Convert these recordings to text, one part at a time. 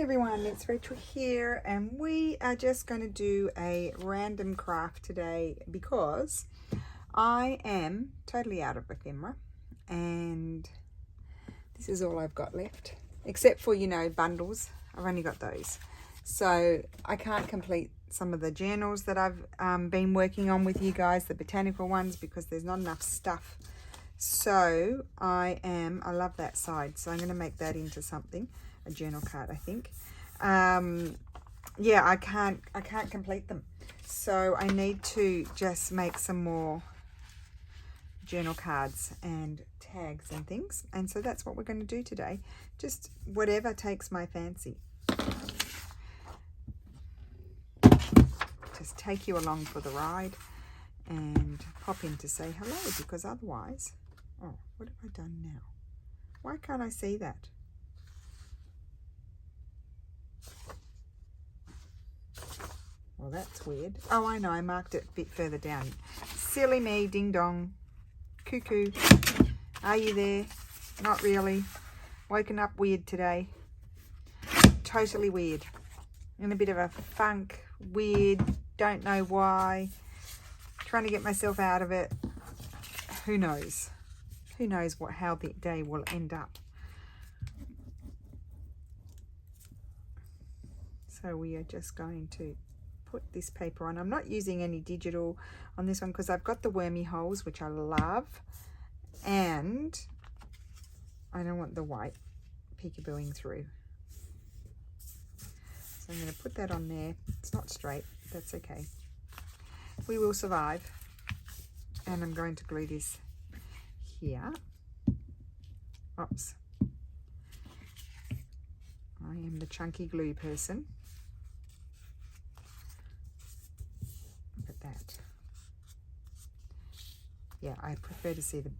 everyone, it's Rachel here, and we are just going to do a random craft today because I am totally out of ephemera and this is all I've got left, except for, you know, bundles. I've only got those, so I can't complete some of the journals that I've been working on with you guys, the botanical ones, because there's not enough stuff. So I love that side, so I'm going to make that into something, a journal card, I think. Yeah, I can't complete them, so I need to just make some more journal cards and tags and things, and so that's what we're going to do today, just whatever takes my fancy. Just take you along for the ride and pop in to say hello, because otherwise, oh, what have I done now? Why can't I see that? Well, that's weird. Oh, I know, I marked it a bit further down. Silly me, ding dong. Cuckoo. Are you there? Not really. Woken up weird today. Totally weird. In a bit of a funk. Weird. Don't know why. Trying to get myself out of it. Who knows? Who knows how the day will end up. So we are just going to put this paper on. I'm not using any digital on this one because I've got the wormy holes, which I love, and I don't want the white peekabooing through. So I'm going to put that on there. It's not straight. That's okay. We will survive. And I'm going to glue this here. Oops. I am the chunky glue person. Look at that. Yeah, I prefer to see the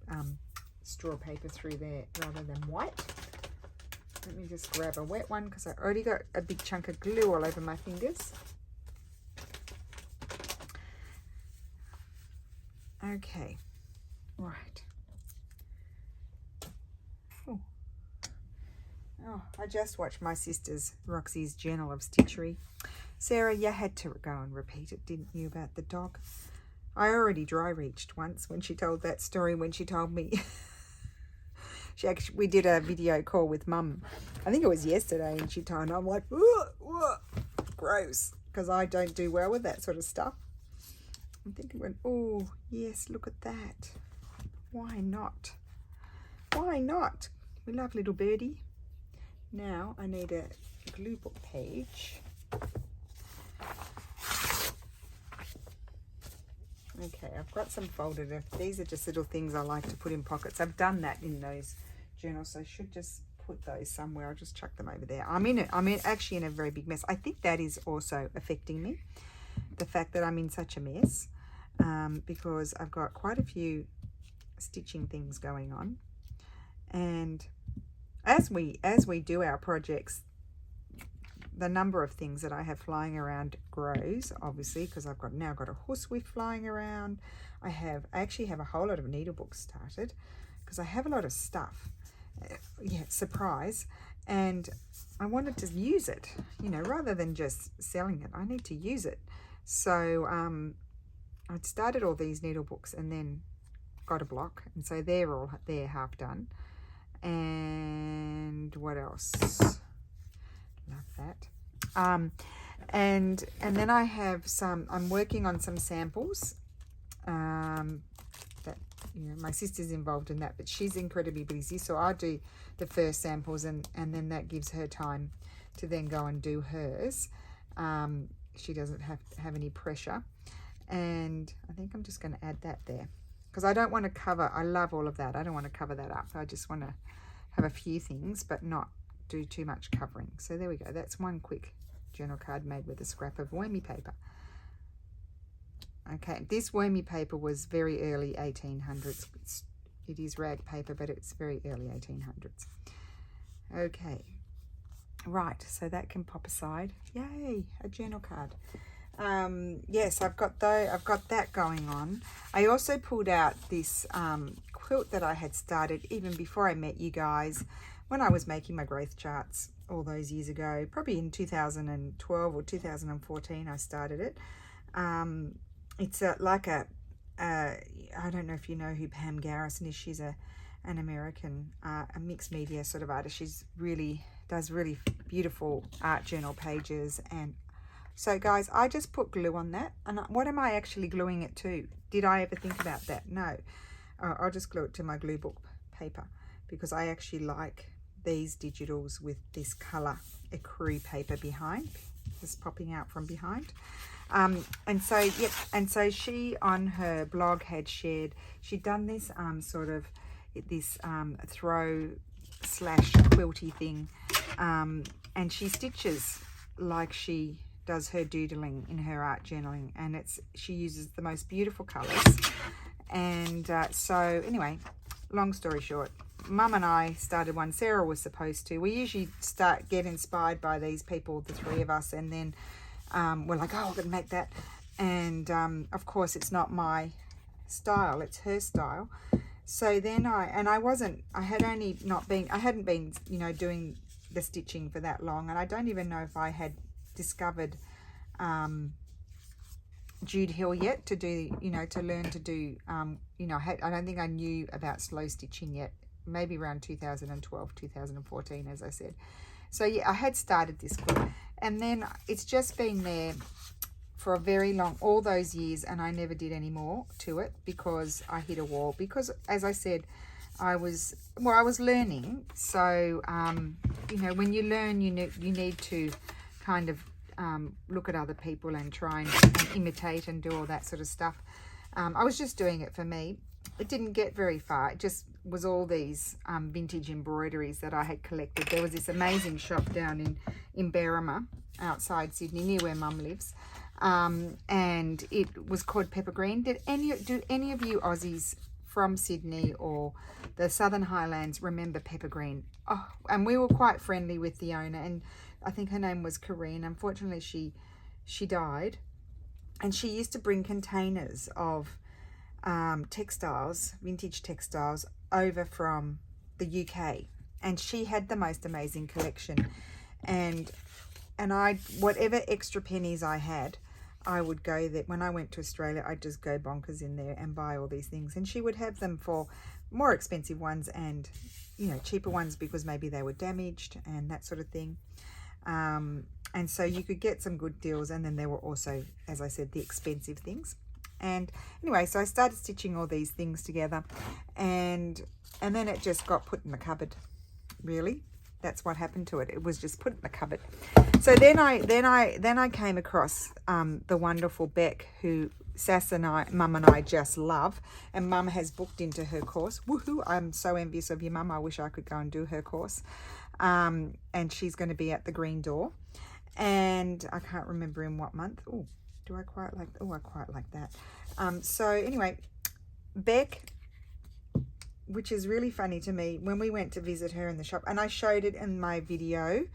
straw paper through there rather than white. Let me just grab a wet one because I already got a big chunk of glue all over my fingers. Okay, right. Oh, I just watched my sister's, Roxy's Journal of Stitchery. Sarah, you had to go and repeat it, didn't you, about the dog? I already dry reached once when she told that story, when she told me. We did a video call with Mum. I think it was yesterday, and she told her, I'm like, ugh, gross, because I don't do well with that sort of stuff. I'm thinking, oh, yes, look at that. Why not? Why not? We love little birdie. Now I need a glue book page. Okay, I've got some folded. These are just little things I like to put in pockets. I've done that in those journals, so I should just put those somewhere. I'll just chuck them over there. I'm actually in a very big mess. I think that is also affecting me, the fact that I'm in such a mess, because I've got quite a few stitching things going on, and as we do our projects, the number of things that I have flying around grows, obviously, because I've now got a horsewhip flying around. I actually have a whole lot of needle books started because I have a lot of stuff. Yeah, surprise. And I wanted to use it, you know, rather than just selling it. I need to use it. So I'd started all these needle books and then got a block, and so they're half done. And what else? Love that. And then I have I'm working on some samples that, you know, my sister's involved in that, but she's incredibly busy, so I do the first samples, and then that gives her time to then go and do hers. She doesn't have any pressure, and I think I'm just going to add that there because I don't want to cover, I love all of that, I don't want to cover that up. I just want to have a few things but not do too much covering. So there we go. That's one quick journal card made with a scrap of wormy paper. Okay, this wormy paper was very early 1800s. It is rag paper, but it's very early 1800s. Okay, right, so that can pop aside. Yay, a journal card. Yes, I've got that going on. I also pulled out this quilt that I had started even before I met you guys, when I was making my growth charts all those years ago, probably in 2012 or 2014 I started it. It's I don't know if you know who Pam Garrison is. She's an American, a mixed media sort of artist. She's does really beautiful art journal pages. And so guys, I just put glue on that. And what am I actually gluing it to? Did I ever think about that? No. I'll just glue it to my glue book paper, because I actually like these digitals with this color ecru paper behind, just popping out from behind. And so she on her blog had shared, she'd done this throw slash quilty thing, and she stitches like she does her doodling in her art journaling, and she uses the most beautiful colors. And so anyway, long story short, Mum and I started one. Sarah was supposed to. We usually get inspired by these people, the three of us, and then we're like, oh, we're gonna make that. And of course it's not my style, it's her style. So then I hadn't been, you know, doing the stitching for that long, and I don't even know if I had discovered Jude Hill yet to do, you know, to learn to do, you know, I don't think I knew about slow stitching yet, maybe around 2012, 2014, as I said. So yeah, I had started this quilt, and then it's just been there for a very long, all those years, and I never did any more to it because I hit a wall. Because as I said, I was learning. So you know, when you learn, you need to kind of look at other people and try and imitate and do all that sort of stuff. I was just doing it for me. It didn't get very far. It just was all these vintage embroideries that I had collected. There was this amazing shop down in Berrima, outside Sydney, near where Mum lives, and it was called Pepper Green. Do any of you Aussies from Sydney or the Southern Highlands remember Pepper Green? Oh, and we were quite friendly with the owner, and I think her name was Corinne. Unfortunately, she died, and she used to bring containers of textiles, vintage textiles, over from the UK, and she had the most amazing collection. And I, whatever extra pennies I had, I would go there. When I went to Australia, I'd just go bonkers in there and buy all these things, and she would have them for more expensive ones and, you know, cheaper ones because maybe they were damaged and that sort of thing. And so you could get some good deals, and then there were also, as I said, the expensive things. And anyway, so I started stitching all these things together, and then it just got put in the cupboard. Really, that's what happened to it. It was just put in the cupboard. So then I came across the wonderful Beck, who Mum and I just love, and Mum has booked into her course. Woohoo! I'm so envious of you, Mum. I wish I could go and do her course. And she's going to be at the Green Door, and I can't remember in what month. Oh, I quite like that. So anyway, Beck, which is really funny to me, when we went to visit her in the shop, and I showed it in my video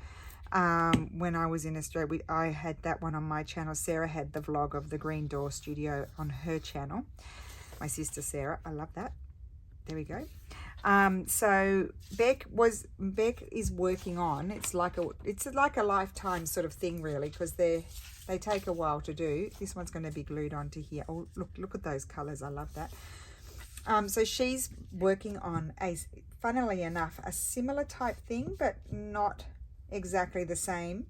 when I was in Australia. I had that one on my channel. Sarah had the vlog of the Green Door Studio on her channel. My sister Sarah, I love that. There we go. So Beck is working on, it's like a lifetime sort of thing, really, because they take a while to do. This one's going to be glued onto here. Oh, look at those colors. I love that. So she's working on funnily enough, a similar type thing, but not exactly the same.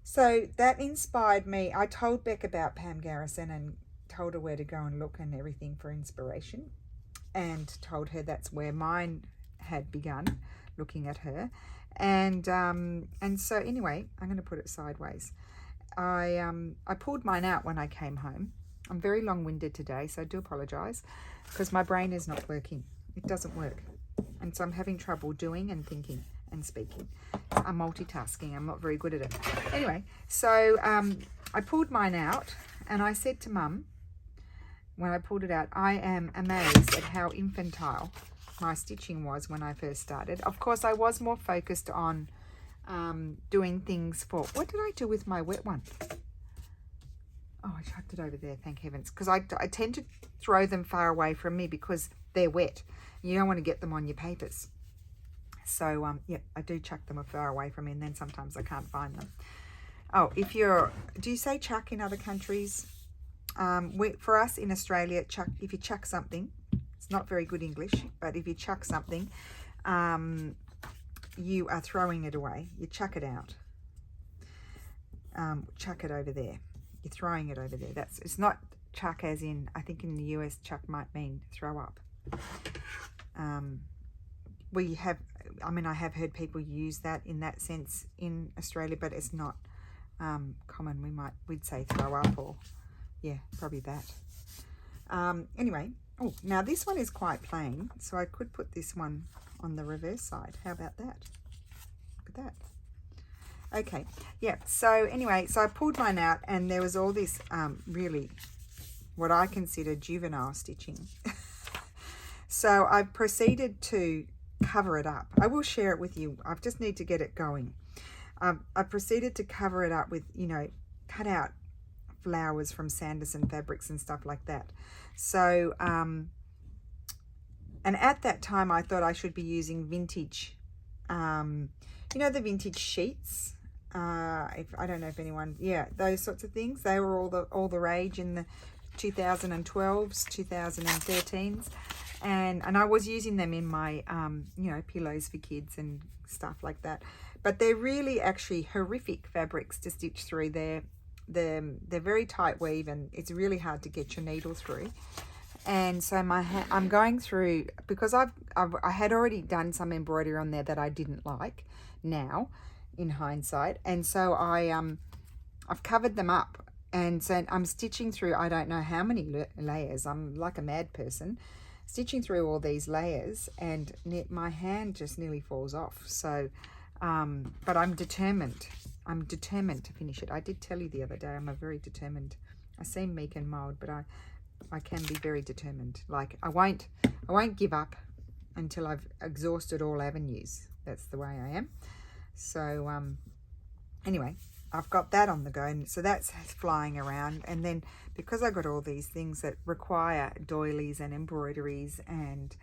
So that inspired me. I told Beck about Pam Garrison and told her where to go and look and everything for inspiration, and told her that's where mine had begun, looking at her. And so anyway, I'm going to put it sideways. I pulled mine out when I came home. I'm very long-winded today, so I do apologize, because my brain is not working. It doesn't work. And so I'm having trouble doing and thinking and speaking. I'm multitasking. I'm not very good at it. Anyway, so I pulled mine out, and I said to Mum, when I pulled it out, I am amazed at how infantile my stitching was when I first started. Of course, I was more focused on doing things for... What did I do with my wet one? Oh, I chucked it over there, thank heavens. Because I tend to throw them far away from me because they're wet. You don't want to get them on your papers. So yeah, I do chuck them far away from me, and then sometimes I can't find them. Oh, do you say chuck in other countries? For us in Australia, chuck, if you chuck something, it's not very good English, but if you chuck something, you are throwing it away. You chuck it out. Chuck it over there. You're throwing it over there. It's not chuck as in, I think in the US, chuck might mean throw up. I have heard people use that in that sense in Australia, but it's not common. We'd say throw up, or yeah, probably that. Anyway, oh, now this one is quite plain, so I could put this one on the reverse side. How about that? Look at that. Okay, yeah, so anyway, so I pulled mine out, and there was all this really what I consider juvenile stitching. So I proceeded to cover it up. I will share it with you. I just need to get it going. I proceeded to cover it up with, cut out flowers from Sanderson fabrics and stuff like that. So, and at that time I thought I should be using vintage, the vintage sheets. I don't know if anyone, yeah, those sorts of things. They were all the rage in the 2012s, 2013s. And I was using them in my, pillows for kids and stuff like that. But they're really actually horrific fabrics to stitch through. They're very tight weave, and it's really hard to get your needle through. And so I'm going through, because I had already done some embroidery on there that I didn't like now, in hindsight. And so I've covered them up, and so I'm stitching through I don't know how many layers. I'm like a mad person, stitching through all these layers, and my hand just nearly falls off. So but I'm determined to finish it. I did tell you the other day I'm a very determined, I seem meek and mild, but I can be very determined. Like I won't give up until I've exhausted all avenues. That's the way I am. So anyway, I've got that on the go, and so that's flying around. And then because I got all these things that require doilies and embroideries and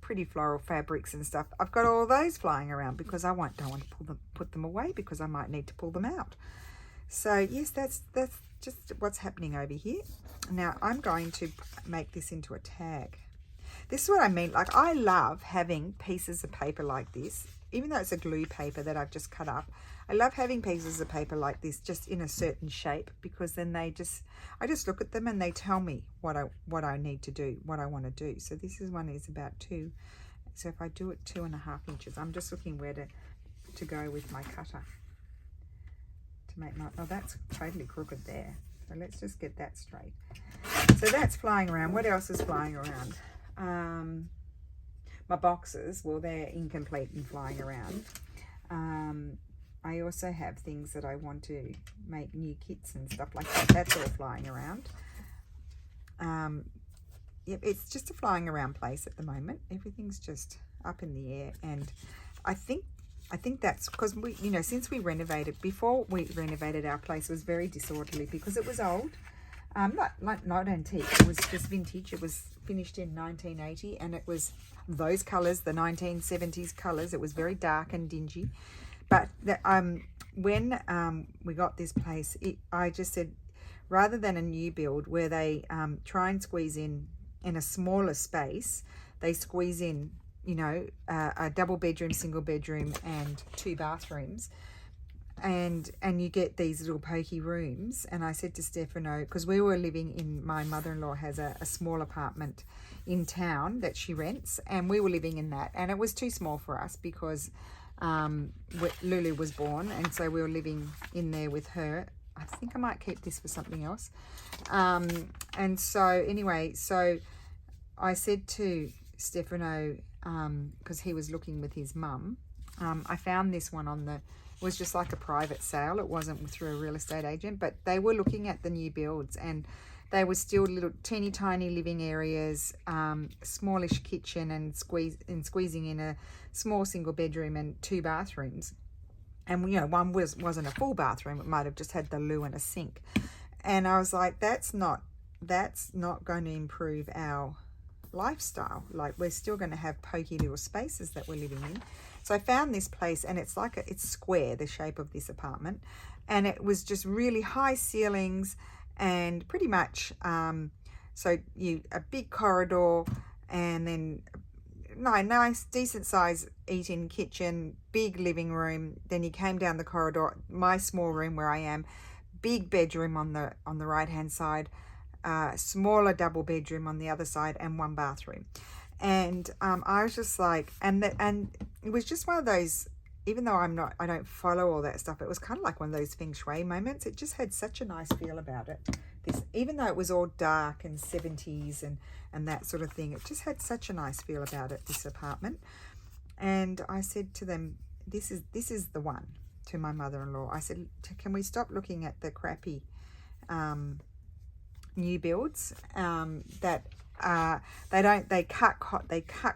pretty floral fabrics and stuff, I've got all those flying around because I don't want to put them away, because I might need to pull them out. So yes, that's just what's happening over here. Now I'm going to make this into a tag. This is what I mean. Like, I love having pieces of paper like this, even though it's a glue paper that I've just cut up. I love having pieces of paper like this just in a certain shape, because then I just look at them and they tell me what I need to do, what I want to do. So this one is about 2. So if I do it 2.5 inches, I'm just looking where to go with my cutter to make my, oh, that's totally crooked there. So let's just get that straight. So that's flying around. What else is flying around? My boxes, well, they're incomplete and flying around. I also have things that I want to make new kits and stuff like that. That's all flying around. Yep, it's just a flying around place at the moment. Everything's just up in the air, and I think that's because we, since we renovated, before we renovated, our place was very disorderly because it was old. Not antique, it was just vintage. It was finished in 1980, and it was those colours, the 1970s colours. It was very dark and dingy. But when we got this place, I just said, rather than a new build where they try and squeeze in a smaller space, they squeeze in, a double bedroom, single bedroom, and 2 bathrooms. And you get these little pokey rooms. And I said to Stefano, because we were living in, my mother-in-law has a small apartment in town that she rents, and we were living in that, and it was too small for us because Lulu was born, and so we were living in there with her. I think I might keep this for something else. And so anyway, so I said to Stefano, because he was looking with his mum, I found this one it was just like a private sale. It wasn't through a real estate agent, but they were looking at the new builds, and they were still little teeny tiny living areas, smallish kitchen, and squeezing in a small single bedroom and 2 bathrooms. And one wasn't a full bathroom. It might have just had the loo and a sink. And I was like, that's not going to improve our lifestyle. Like, we're still going to have pokey little spaces that we're living in. So I found this place, and it's like it's square, the shape of this apartment, and it was just really high ceilings and pretty much so a big corridor, and then nice decent size eat-in kitchen, big living room. Then you came down the corridor, my small room where I am, big bedroom on the right hand side, smaller double bedroom on the other side, and one bathroom. And I was just like, and it was just one of those, even though I don't follow all that stuff, it was kind of like one of those feng shui moments. It just had such a nice feel about it. Even though it was all dark and 70s and that sort of thing, it just had such a nice feel about it, this apartment. And I said to them, this is the one, to my mother-in-law. I said, can we stop looking at the crappy new builds that they cut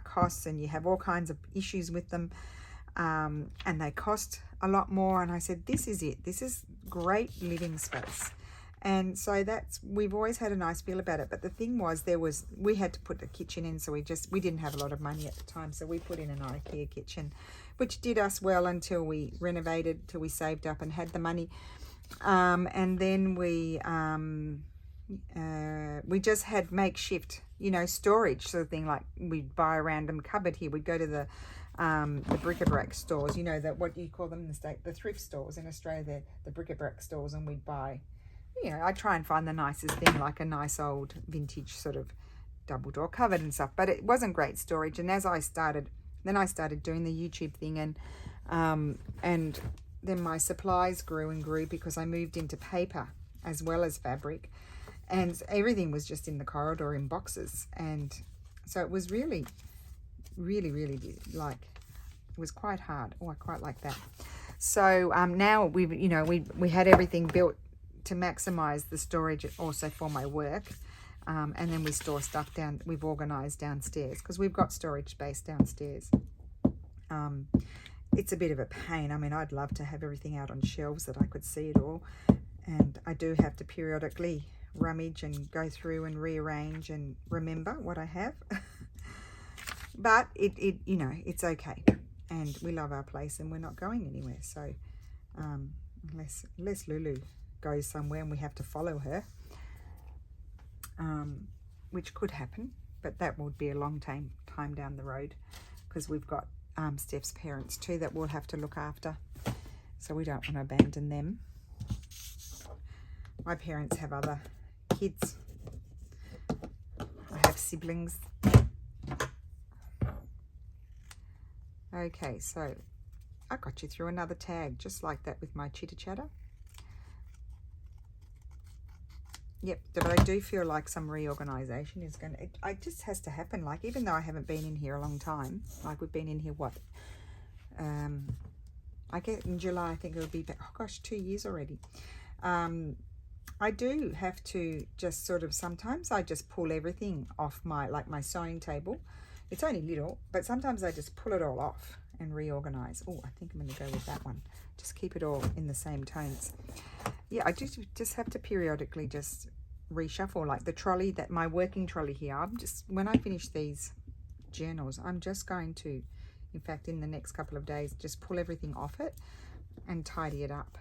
costs, and you have all kinds of issues with them, and they cost a lot more. And I said, this is it. This is great living space. And so we've always had a nice feel about it. But the thing was, we had to put a kitchen in, so we didn't have a lot of money at the time, so we put in an IKEA kitchen, which did us well until we renovated, till we saved up and had the money. And then we just had makeshift, storage sort of thing. Like we'd buy a random cupboard here. We'd go to the bric-a-brac stores, what do you call them in the States? The thrift stores in Australia, the bric-a-brac stores, and we'd buy, I try and find the nicest thing, like a nice old vintage sort of double door cupboard and stuff. But it wasn't great storage. And as I started doing the YouTube thing, and then my supplies grew and grew, because I moved into paper as well as fabric, and everything was just in the corridor in boxes. And so it was really, really, really it was quite hard. Oh, I quite like that. So now we had everything built to maximize the storage also for my work, and then we store stuff we've organized downstairs, because we've got storage space downstairs. It's a bit of a pain. I mean, I'd love to have everything out on shelves that I could see it all, and I do have to periodically rummage and go through and rearrange and remember what I have. But it's okay, and we love our place, and we're not going anywhere. So unless Lulu goes somewhere and we have to follow her, which could happen, but that would be a long time down the road, because we've got Steph's parents too that we'll have to look after, so we don't want to abandon them. My parents have other kids. I have siblings. Okay, so I got you through another tag just like that with my chitter chatter. Yep, but I do feel like some reorganization is going to, it just has to happen. Like, even though I haven't been in here a long time, like we've been in here, what? I get in July, I think it'll be, oh gosh, 2 years already. I do have to just sort of, sometimes I just pull everything off my sewing table. It's only little, but sometimes I just pull it all off and reorganize. Oh, I think I'm going to go with that one. Just keep it all in the same tones. Yeah, I just have to periodically just reshuffle, like the trolley, my working trolley here. When I finish these journals, I'm just going to, in fact, in the next couple of days, just pull everything off it and tidy it up.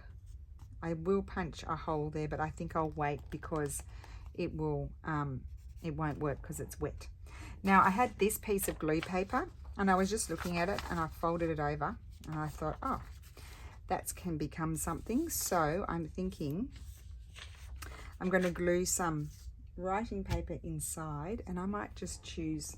I will punch a hole there, but I think I'll wait, because it won't work because it's wet. Now, I had this piece of glue paper, and I was just looking at it, and I folded it over, and I thought, oh, that can become something. So I'm thinking I'm going to glue some writing paper inside, and I might just choose,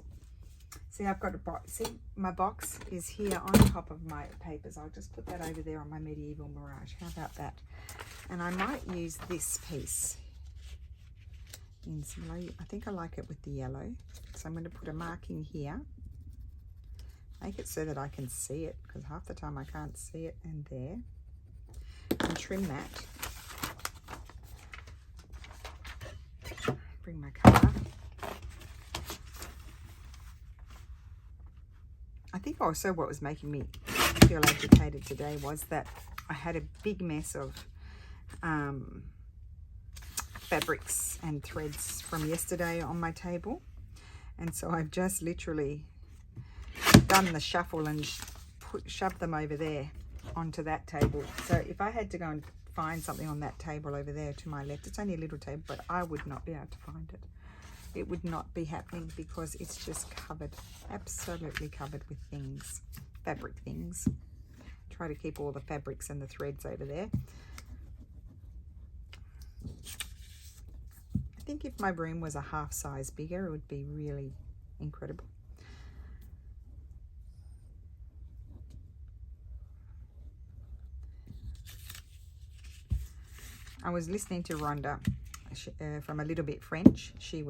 see, I've got a box. See, my box is here on top of my papers. I'll just put that over there on my Medieval Mirage. How about that? And I might use this piece in some, I think I like it with the yellow. So I'm going to put a marking here. Make it so that I can see it, because half the time I can't see it, and there. And trim that. Bring my colour. I think also what was making me feel agitated today was that I had a big mess of fabrics and threads from yesterday on my table. And so I've just literally done the shuffle and shove them over there onto that table. So if I had to go and find something on that table over there to my left, it's only a little table, but I would not be able to find it. It would not be happening because it's just covered, absolutely covered with things, fabric things. Try to keep all the fabrics and the threads over there. I think if my room was a half size bigger, it would be really incredible. I was listening to Rhonda from A Little Bit French. She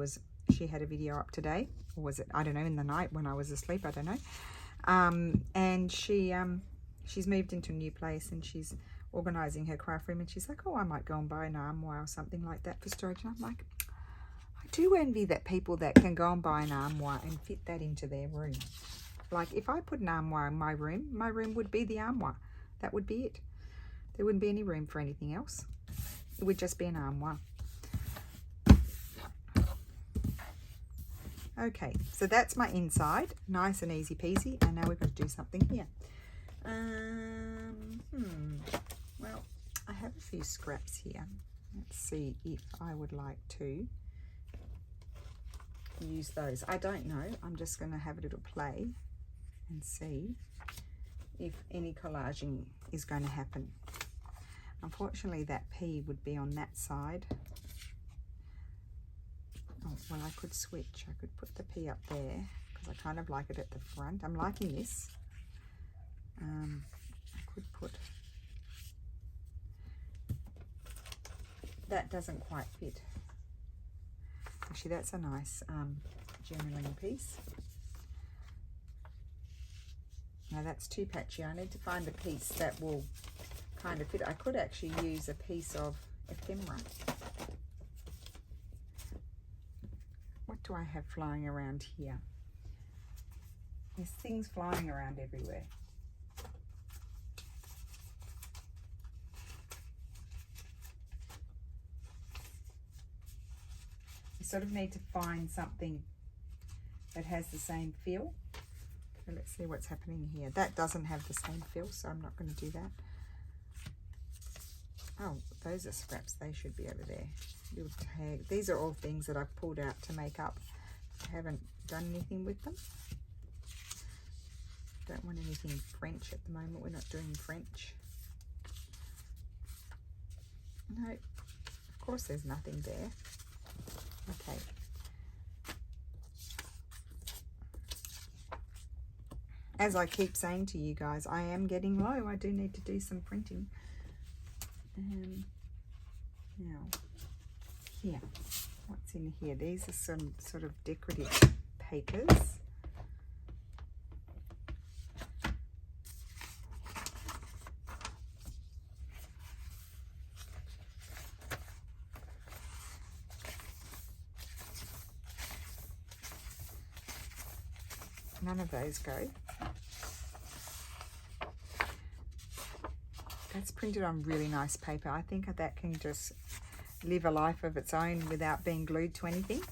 had a video up today, or was it, I don't know, in the night when I was asleep, I don't know. And she's moved into a new place and she's organising her craft room, and she's like, oh, I might go and buy an armoire or something like that for storage. And I'm like, I do envy that people that can go and buy an armoire and fit that into their room. Like if I put an armoire in my room would be the armoire. That would be it. There wouldn't be any room for anything else. It would just be an armoire. Okay, so that's my inside, nice and easy peasy, and now we're going to do something here. Well, I have a few scraps here. Let's see if I would like to use those. I don't know. I'm just going to have a little play and see if any collaging is going to happen. Unfortunately, that P would be on that side. Oh, well, I could switch. I could put the P up there because I kind of like it at the front. I'm liking this. I could put... That doesn't quite fit. Actually, that's a nice journaling piece. Now, that's too patchy. I need to find a piece that will kind of fit. I could actually use a piece of ephemera. What do I have flying around here? There's things flying around everywhere. You sort of need to find something that has the same feel. So let's see what's happening here. That doesn't have the same feel, so I'm not going to do that. Oh, those are scraps. They should be over there. Little tag. These are all things that I've pulled out to make up. I haven't done anything with them. Don't want anything French at the moment. We're not doing French. No, of course there's nothing there. Okay. As I keep saying to you guys, I am getting low. I do need to do some printing. Now, here, what's in here? These are some sort of decorative papers. None of those go. That's printed on really nice paper. I think that can just live a life of its own without being glued to anything.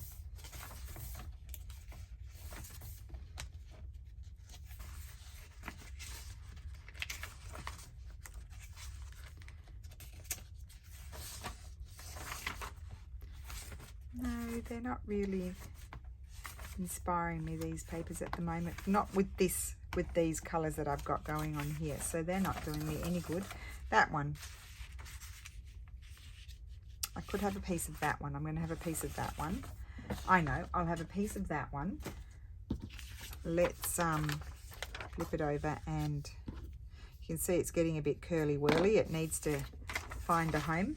No, they're not really inspiring me, these papers at the moment. Not with this, with these colours that I've got going on here. So they're not doing me any good. That one, I could have a piece of that one. I'm going to have a piece of that one. I know, I'll have a piece of that one. Let's flip it over, and you can see it's getting a bit curly whirly. It needs to find a home.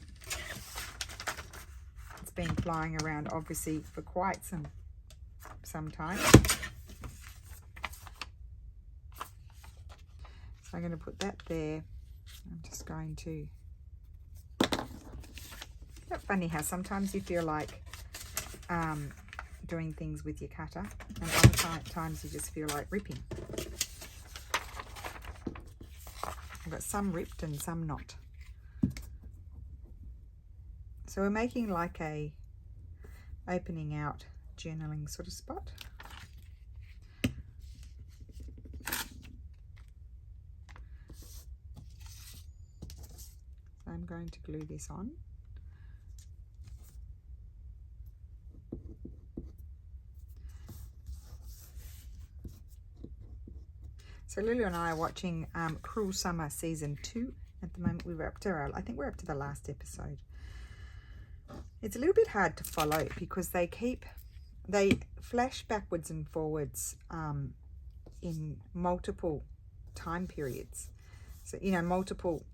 It's been flying around obviously for quite some time. So I'm going to put that there. I'm just going to... Isn't it funny how sometimes you feel like doing things with your cutter, and other times you just feel like ripping. I've got some ripped and some not. So we're making like a opening out journaling sort of spot. going to glue this on. So Lily and I are watching Cruel Summer Season 2 at the moment. I think we're up to the last episode. It's a little bit hard to follow because they flash backwards and forwards in multiple time periods. So, you know, multiple,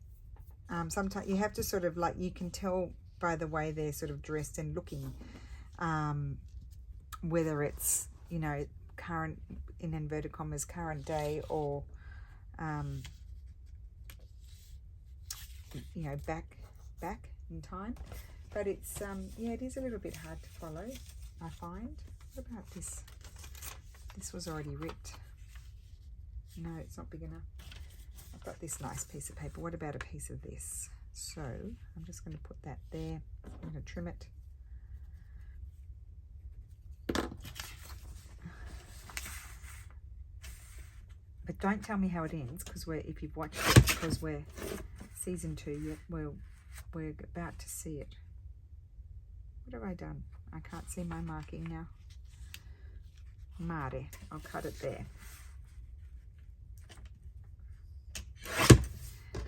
sometimes you have to sort of like, you can tell by the way they're sort of dressed and looking, whether it's, you know, current, in inverted commas, current day, or you know, back in time. But it's yeah, it is a little bit hard to follow, I find. What about this? This was already ripped. No, it's not big enough. I've got this nice piece of paper. What about a piece of this? So I'm just going to put that there. I'm going to trim it. But don't tell me how it ends, because if you've watched it, because we're season 2, we're about to see it. What have I done? I can't see my marking now. Mare. I'll cut it there.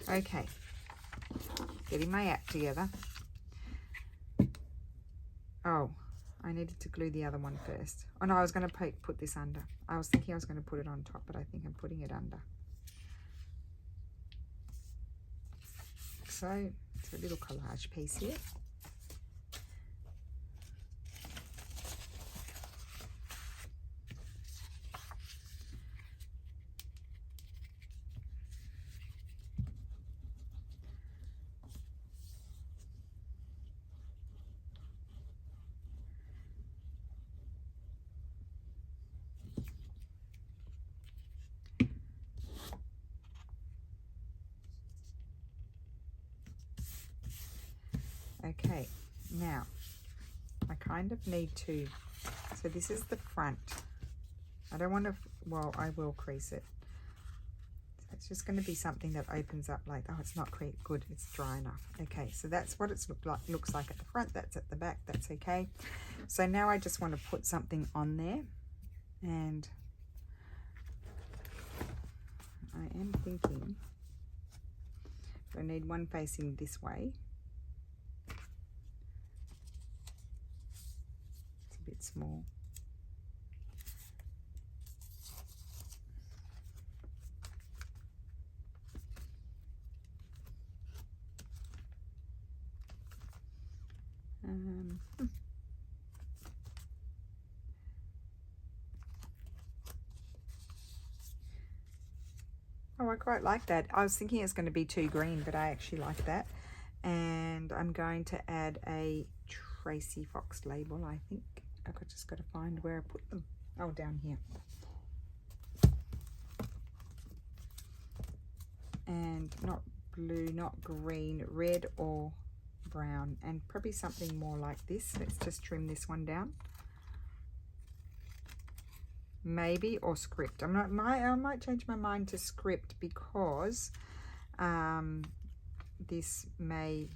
Okay. Getting my act together. Oh, I needed to glue the other one first. Oh no, I was going to put this under. I was thinking I was going to put it on top, but I think I'm putting it under. So it's a little collage piece here. Okay, now I kind of need to, so this is the front. I don't want to, well, I will crease it. So it's just going to be something that opens up like, oh, it's not good, it's dry enough. Okay, so that's what it's looks like at the front, that's at the back, that's okay. So now I just want to put something on there, and I am thinking I need one facing this way. Bit small. Oh, I quite like that. I was thinking it's going to be too green, but I actually like that. And I'm going to add a Tracie Fox label, I think. I've just got to find where I put them. Oh, down here. And not blue, not green, red or brown, and probably something more like this. Let's just trim this one down. Maybe, or script. I might change my mind to script, because this may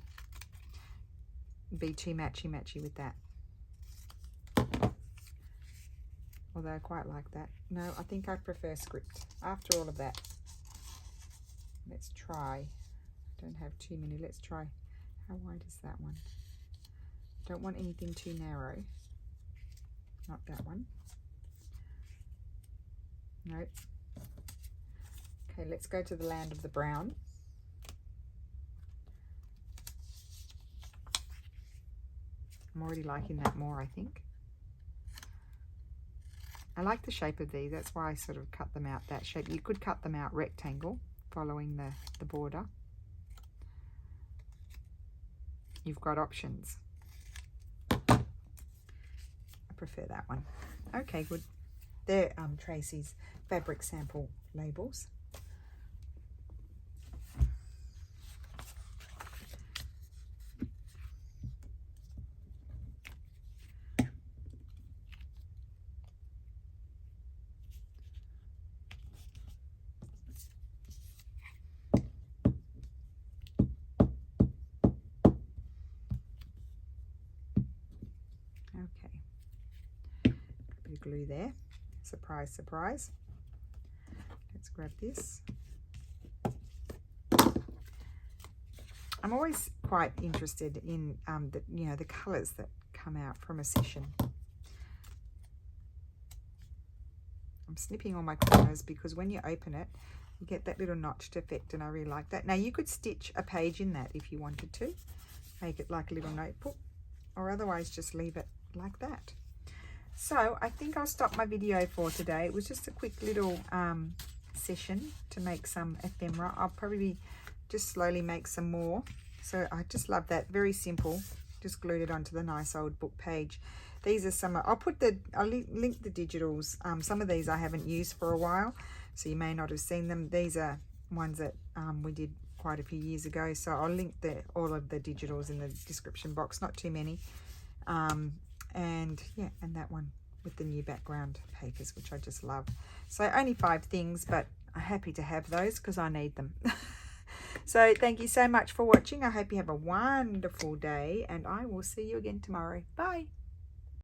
be too matchy with that. Although I quite like that. No, I think I prefer script. After all of that, let's try. Don't have too many. Let's try. How wide is that one? Don't want anything too narrow. Not that one. Nope. Okay, let's go to the land of the brown. I'm already liking that more, I think. I like the shape of these, that's why I sort of cut them out that shape. You could cut them out rectangle, following the border. You've got options. I prefer that one. Okay, good. They're Tracie's fabric sample labels. glue there. Surprise, surprise. Let's grab this. I'm always quite interested in the colours that come out from a session. I'm snipping all my corners because when you open it, you get that little notched effect, and I really like that. Now you could stitch a page in that if you wanted to, make it like a little notebook, or otherwise just leave it like that. So I think I'll stop my video for today. It was just a quick little session to make some ephemera. I'll probably just slowly make some more. So I just love that, very simple, just glued it onto the nice old book page. These are some, I'll link the digitals. Some of these I haven't used for a while, so you may not have seen them. These are ones that we did quite a few years ago, so I'll link all of the digitals in the description box, not too many. And yeah, and that one with the new background papers, which I just love. So only 5 things, but I'm happy to have those because I need them. So thank you so much for watching. I hope you have a wonderful day, and I will see you again tomorrow. Bye.